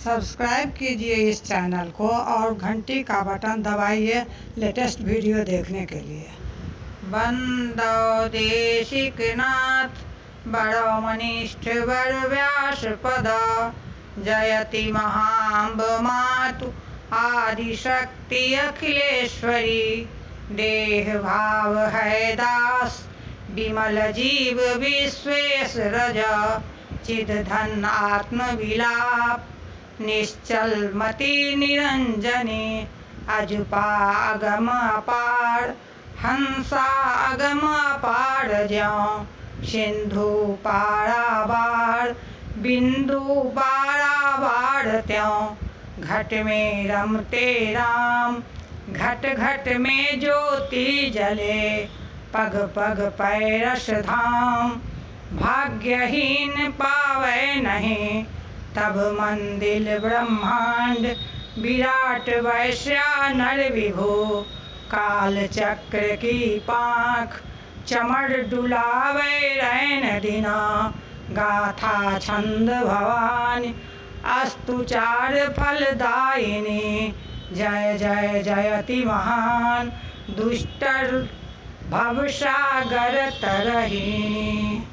Subscribe कीजिए इस channel को और घंटी का बटन दबाइए लेटेस्ट वीडियो देखने के लिए। बंदो देशिकनाथ बड़ो मनिष्ठ वर व्यास पद जयति महाम्ब मातु आदिशक्ति अखिलेश्वरी। देह भाव है दास विमल जीव विश्वेश रज चिद धन आत्म विलाप निश्चल मति निरंजनी। अजुपा अगम अपार हंसा अगम अपार ज्यों सिंधु पारावार बिंदु पारावार त्यों। घट में रमते राम घट घट में ज्योति जले पग पग पैरस धाम। भाग्यहीन पावे नहीं तब मंदिर ब्रह्मांड विराट वैश्या नर विभु। काल चक्र की पाँख चमड़ डुलावे रैन दिना। गाथा छंद भवानी अस्तुचार फलदायिनी। जय जय जयति महान दुष्टर भवसागर तरही।